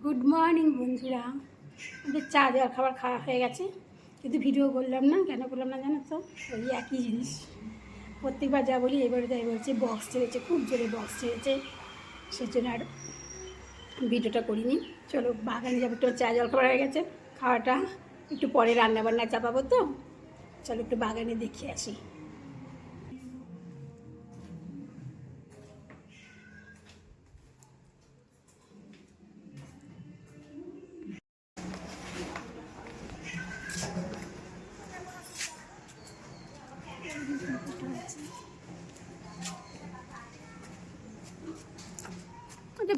Good morning বন্ধুরা। আমাদের চা জল খাবার খাওয়া হয়ে গেছে, কিন্তু ভিডিও করলাম না। কেন করলাম না জানো তো? ওই একই জিনিস প্রত্যেকবার যা বলি এবারে তাই বলছে, বক্স ছেড়েছে, খুব জোরে বক্স ছেড়েছে, সেজন্য আর ভিডিওটা করিনি। চলো বাগানে যাবো, একটু চা জল খাবার হয়ে গেছে, খাওয়াটা একটু পরে রান্নাবান্না চাপাবো, তো চলো একটু বাগানে দেখে আসি।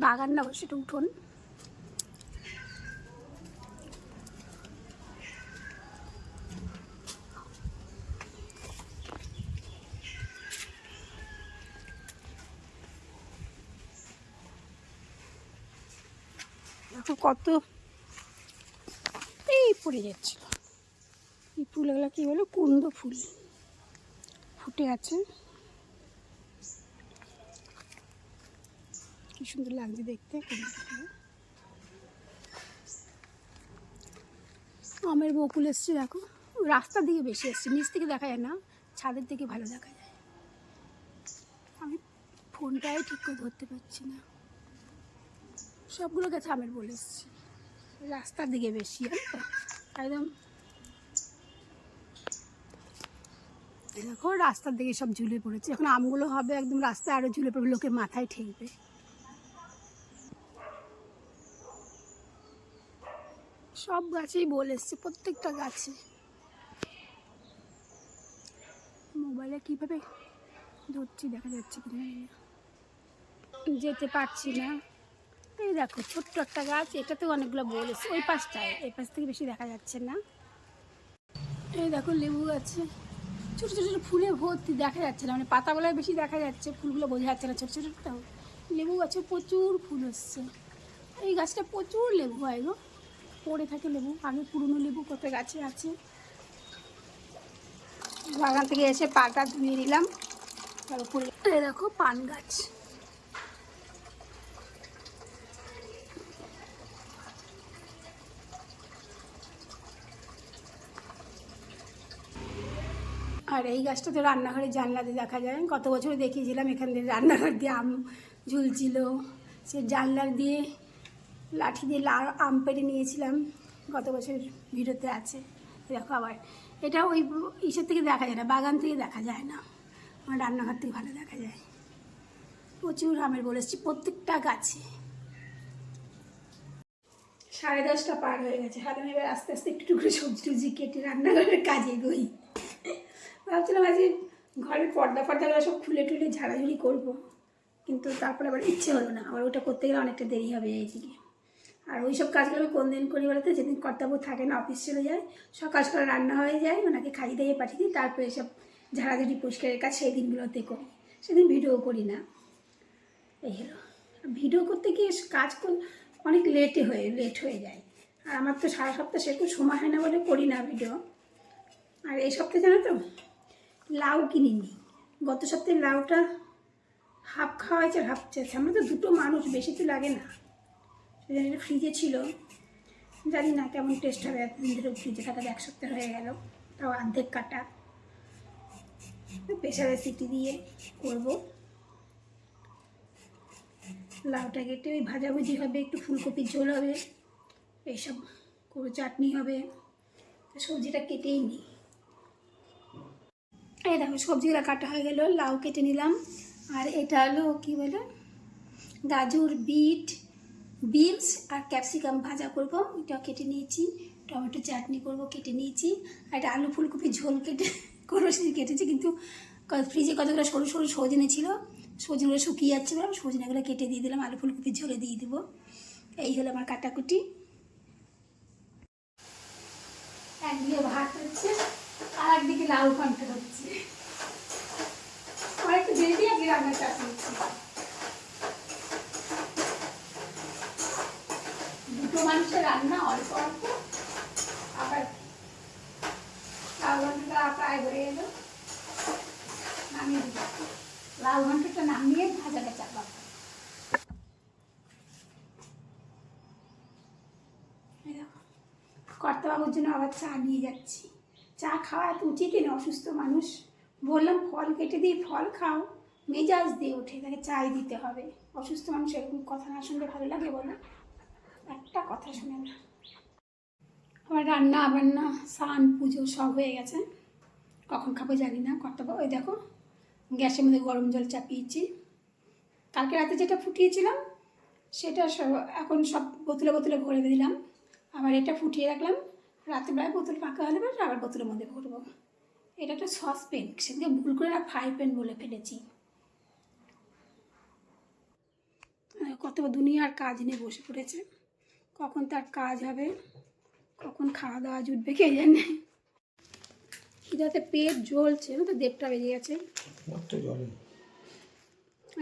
বাগান না, সেটা উঠোন। দেখো কত এই পড়ে যাচ্ছিল। এই ফুলগুলো কি বলো? কুন্দ ফুল ফুটে আছে, কি সুন্দর লাগছে দেখতে। আমের বকুল এসছে, দেখো রাস্তার দিকে বেশি এসছে, নিচ থেকে দেখা যায় না, ছাদের দিকে ভালো দেখা যায়। আমি ফোনটাই ঠিক করে ধরতে পারছি না। সবগুলো গাছে আমের বল এসছে, রাস্তার দিকে বেশি একদম। দেখো রাস্তার দিকে সব ঝুলে পড়েছে, এখন আমগুলো হবে একদম রাস্তায় আরও ঝুলে পড়বে, লোকের মাথায় ঠেকবে। সব গাছেই বল এসছে, প্রত্যেকটা গাছে। মোবাইলে কীভাবে ধরছি দেখা যাচ্ছে কিনা, যেতে পারছি না। এই দেখো ছোট্ট একটা গাছ, এটাতেও অনেকগুলো বল এসছে, ওই পাশটায়, এই পাশ থেকে বেশি দেখা যাচ্ছে না। এই দেখো লেবু গাছে ছোটো ছোটো ছোটো ফুলে ভর্তি, দেখা যাচ্ছে না, মানে পাতাগুলোয় বেশি দেখা যাচ্ছে, ফুলগুলো বোঝা যাচ্ছে না ছোটো ছোটো। তো লেবু গাছে প্রচুর ফুল এসছে, এই গাছটা প্রচুর লেবু হয় গো, পড়ে থাকে লেবু, আগে পুরনো লেবু কত গাছে আছে। বাগান থেকে এসে পাটা ধুয়ে নিলাম, তারপরে দেখো পান গাছ। আর এই গাছটা তো রান্নাঘরে জানলাতে দেখা যায়, কত বছরে দেখিয়েছিলাম, এখান থেকে রান্নাঘর দিয়ে আম ঝুলছিল, সে জানলার দিয়ে লাঠি দিয়ে আম পেড়ে নিয়েছিলাম, গত বছর ভিডিওতে আছে। দেখো আবার এটা ওই ইসের থেকে দেখা যায় না, বাগান থেকে দেখা যায় না, আমার রান্নাঘর থেকে ভালো দেখা যায়। প্রচুর আমের বলেছি প্রত্যেকটা গাছে। 10:30 পার হয়ে গেছে, হাতে এবার আস্তে আস্তে একটু করে সবজি টবজি কেটে রান্নাঘরের কাজে গই। ভাবছিলাম আজকে ঘরের পর্দাগুলো সব খুলে টুলে ঝাড়াঝুড়ি করবো, কিন্তু তারপরে আবার ইচ্ছে হলো না, আবার ওটা করতে গেলে অনেকটা দেরি হবে এইদিকে। আর ওই সব কাজগুলো আমি কোন দিন করি বলতে, যেদিন কর্তাব্য থাকে না, অফিস চলে যায়, সকাল সকাল রান্না হয়ে যায়, ওনাকে খাইয়ে দিয়ে পাঠিয়ে দিই, তারপরে সব ঝাড়াঝুড়ি পরিষ্কারের কাজ সেই দিনগুলোতে করি, সেদিন ভিডিও করি না। এই হলো, ভিডিও করতে গিয়ে কাজ অনেক লেট হয়ে যায়, আর আমার তো সারা সপ্তাহ সেরকম সময় হয় না বলে করি না ভিডিও। আর এই সপ্তাহে জানো তো লাউ কিনিনি, গত সপ্তাহে লাউটা হাফ খাওয়া হয়েছে, হাফ চেয়েছে, আমরা তো দুটো মানুষ, বেশি তো লাগে না, সেজন্য এটা ফ্রিজে ছিল, জানি না কেমন টেস্ট হবে, এতদিন ধরে ফ্রিজে থাকা, 1 সপ্তাহ হয়ে গেল, তাও অর্ধেক কাটা। প্রেসারে সিটি দিয়ে করব, লাউটা কেটে ওই ভাজাভুজি হবে, একটু ফুলকপির ঝোল হবে, এইসব করে চাটনি হবে, সবজিটা কেটেই নিই। এই দেখো সবজিগুলো কাটা হয়ে গেল, লাউ কেটে নিলাম, আর এটা হলো কী বলে, গাজর, বিট, বিনস আর ক্যাপসিকাম ভাজা করব, এটা কেটে নিয়েছি। টমেটো চাটনি করব, কেটে নিয়েছি। আর এটা আলু ফুলকপি ঝোল করবো, সেটা কেটেছি, কিন্তু ফ্রিজে কতগুলো সরু সরু সজনে ছিল, সজনেগুলো শুকিয়ে যাচ্ছে, সজনেগুলো কেটে দিয়ে দিলাম, আলু ফুলকপির ঝোলে দিয়ে দেবো। এই হলো আমার কাটাকুটি। একদিকে ভাত হচ্ছে আর একদিকে লাউ ঘন্টা হচ্ছে, আমার একটু দেরি দিয়ে রান্না চাষ হচ্ছে। দুটো মানুষের রান্না, অল্প অল্প, আবার লাউ ঘন্টাটা প্রায় হয়ে এলো, নামিয়ে দিই, লাউ ঘন্টাটা নামিয়ে ভাজাটা চাপাবো। এই দেখো কর্তাবাবুর জন্য আবার চা নিয়ে যাচ্ছি। চা খাওয়া এত উচিতই না, অসুস্থ মানুষ। বললাম ফল কেটে দিই, ফল খাও, মেজাজ দিয়ে ওঠে, তাকে চাই দিতে হবে। অসুস্থ মানুষ এরকম কথা না শুনলে ভালো লাগে বলো? একটা কথা শুনে না। আমার রান্না বান্না স্নান পুজো সব হয়ে গেছে। কখন খাবো জানি না। কর্তাবাবু ওই দেখো গ্যাসের মধ্যে গরম জল চাপিয়েছি। কালকে রাতে যেটা ফুটিয়েছিলাম সেটা এখন সব বোতলে বোতলে ভরে দিলাম। আবার এটা ফুটিয়ে রাখলাম, রাত্রিবেলায় বোতল ফাঁকা হলে আবার বোতলের মধ্যে ভরবো। এটা একটা সসপ্যান, সেদিকে ভুল করে না ফ্রাই প্যান বলে ফেলেছি। কত দুনিয়ার কাজ নিয়ে বসে পড়েছে, কখন তার কাজ হবে, কখন খাওয়া দাওয়া জুটবে কে জানে। খিদাতে পেট জ্বলছে, তো 1:30 বেজে গেছে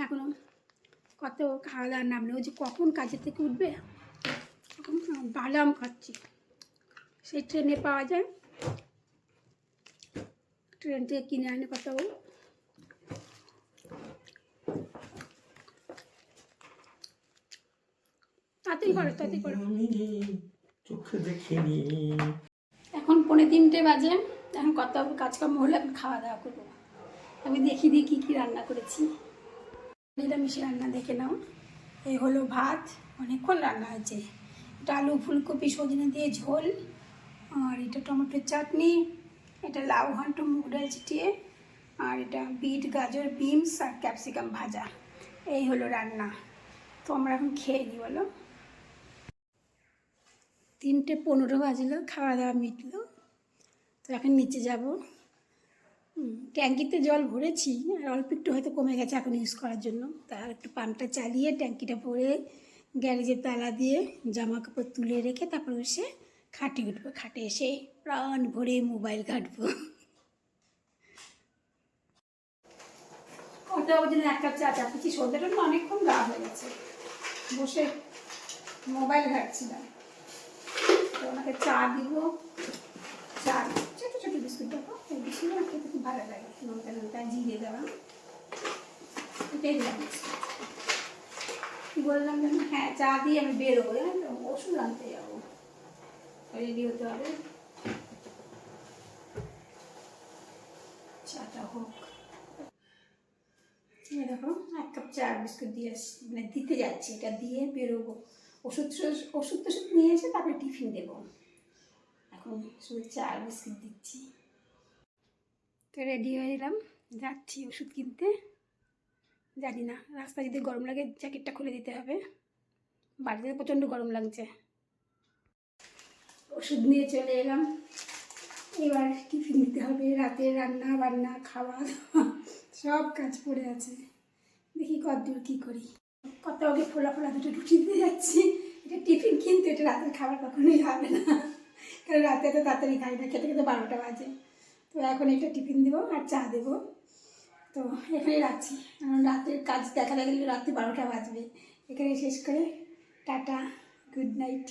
এখনো কত খাওয়া দাওয়ার নাম নেই। ওই যে কখন কাজের থেকে উঠবে, এখন বাদাম খাচ্ছি। সেই ট্রেনে পাওয়া যায়, ট্রেন থেকে কিনে আনে কত। তাড়াতাড়ি করো তাড়াতাড়ি করো, চোখে দেখিনি। এখন 2:45 বাজে, এখন কত কাজকর্ম হলে আমি খাওয়া দাওয়া করবো। আমি দেখিয়ে দিই কী কী রান্না করেছি। নিরামিষ রান্না দেখে নাও। এই হলো ভাত, অনেকক্ষণ রান্না হয়েছে। এটা আলু ফুলকপি সজনে দিয়ে ঝোল, আর এটা টমেটোর চাটনি, এটা লাউ ঘন্ট মুগ ডাল চিটিয়ে, আর এটা বিট গাজর বিনস আর ক্যাপসিকাম ভাজা। এই হলো রান্না। তো আমরা এখন খেয়ে নিই বলো। 3:15 বাজলো, খাওয়া দাওয়া মিটলো। তো এখন নিচে যাব। ট্যাঙ্কিতে জল ভরেছি, আর অল্প একটু হয়তো কমে গেছে এখন ইউজ করার জন্য। তার একটু পাম্পটা চালিয়ে ট্যাঙ্কিটা ভরে গ্যারেজের তালা দিয়ে জামা কাপড় তুলে রেখে তারপর এসে খাটে উঠবো। খাটে এসে প্রাণ ভরে মোবাইল ঘাঁটবো। কত জন্য 1 কাপ চা চাপিয়েছি, সন্ধ্যাটা তো অনেকক্ষণ গা হয়ে গেছে, বসে মোবাইল ঘাঁটছিলাম। তো ওনাকে চা দিব। চা ছোটো ছোটো বিস্কুট দেবো, এই বিস্কুট আমার খেতে খুব ভালো লাগে, নোনতা নোনতা জিরে দেওয়া। এটাই দিলাম কী বললাম যেন, হ্যাঁ চা দিয়ে আমি বেরোবো, জানেন তো ওষুধ আনতে যাবো, রেডি হতে হবে। চাটা হোক। দেখো 1 কাপ চা বিস্কুট দিয়ে মানে দিতে যাচ্ছি, এটা দিয়ে বেরোবো। ওষুধ ওষুধ টষুধ নিয়ে এসে তারপরে টিফিন দেবো। এখন শুধু চা বিস্কুট দিচ্ছি। তো রেডি হয়ে এলাম, যাচ্ছি ওষুধ কিনতে। জানি না রাস্তা যদি গরম লাগে জ্যাকেটটা খুলে দিতে হবে, বাড়িতে প্রচণ্ড গরম লাগছে। ওষুধ নিয়ে চলে এলাম, এবার টিফিন দিতে হবে। রাতে রান্না বান্না খাওয়া দাওয়া সব কাজ পড়ে আছে, দেখি কতদূর কী করি। কত আগে ফোলা ফোলা দুটো রুটি দিয়ে যাচ্ছি। এটা টিফিন কিন্তু এটা রাতের খাবার কখনোই হবে না, কারণ রাতে তো তাড়াতাড়ি খাই না, খেতে খেতে 12টা বাজে। তো এখন একটা টিফিন দেবো আর চা দেবো। তো এখানেই রাখছি, কারণ রাতের কাজ দেখা গেলে রাত্রি 12টা বাজবে। এখানে শেষ করে টাটা, গুড নাইট।